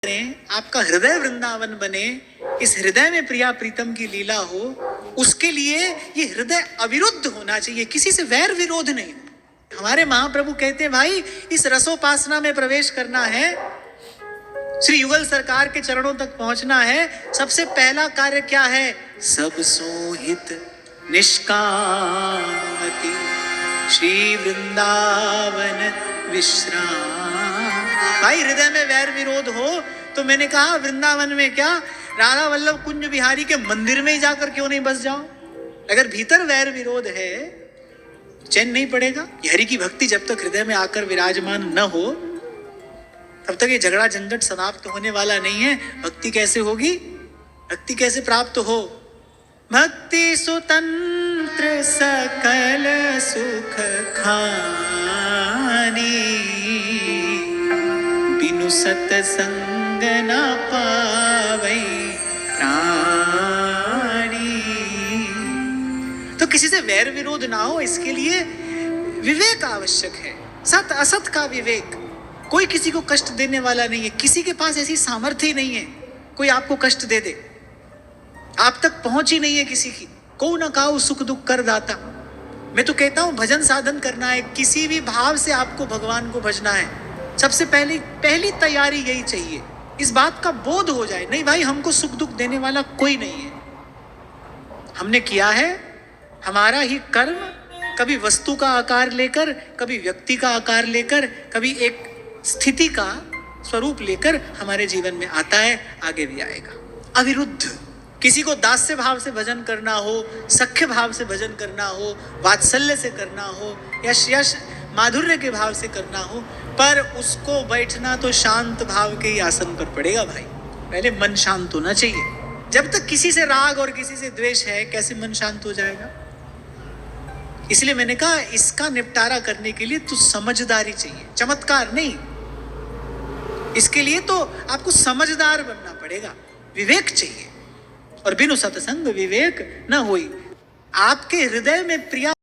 आपका हृदय वृंदावन बने, इस हृदय में प्रिया प्रीतम की लीला हो, उसके लिए ये हृदय अविरुद्ध होना चाहिए, किसी से वैर विरोध नहीं। हमारे महाप्रभु कहते हैं भाई इस रसोपासना में प्रवेश करना है, श्री युगल सरकार के चरणों तक पहुंचना है, सबसे पहला कार्य क्या है? सब सोहित निष्कामति श्री वृंदावन विश्राम। भाई हृदय में वैर विरोध हो तो मैंने कहा वृंदावन में क्या, राधा वल्लभ कुंज बिहारी के मंदिर में ही जाकर क्यों नहीं बस जाओ। अगर भीतर वैर विरोध है चैन नहीं पड़ेगा। हरि की भक्ति जब तक हृदय में आकर विराजमान न हो तब तक ये झगड़ा झंझट समाप्त होने वाला नहीं है। भक्ति कैसे होगी, भक्ति कैसे प्राप्त हो? भक्ति सुतंत्र सकल सुख खानी, बिनु सतसंग न पावै प्राणी। तो किसी से वैर विरोध ना हो, इसके लिए विवेक आवश्यक है, सत असत का विवेक। कोई किसी को कष्ट देने वाला नहीं है, किसी के पास ऐसी सामर्थ्य ही नहीं है कोई आपको कष्ट दे दे। आप तक पहुंच ही नहीं है किसी की। को न काऊ सुख दुख कर दाता। मैं तो कहता हूं भजन साधन करना है, किसी भी भाव से आपको भगवान को भजना है, सबसे पहली तैयारी यही चाहिए, इस बात का बोध हो जाए नहीं भाई हमको सुख दुख देने वाला कोई नहीं है। हमने किया है हमारा ही कर्म, कभी वस्तु का आकार लेकर, कभी व्यक्ति का आकार लेकर, कभी एक स्थिति का स्वरूप लेकर हमारे जीवन में आता है, आगे भी आएगा। अविरुद्ध किसी को दास्य भाव से भजन करना हो, सख्य भाव से भजन करना हो, वात्सल्य से करना हो, यश माधुर्य के भाव से करना हो, पर उसको बैठना तो शांत भाव के ही आसन पर पड़ेगा भाई। पहले मन शांत होना चाहिए। जब तक किसी से राग और किसी से द्वेष है, कैसे मन शांत हो जाएगा? इसलिए मैंने कहा इसका निपटारा करने के लिए तो समझदारी चाहिए, चमत्कार नहीं। इसके लिए तो आपको समझदार बनना पड़ेगा, विवेक चाहिए, और बिनु सत्संग विवेक न होई। आपके हृदय में प्रिया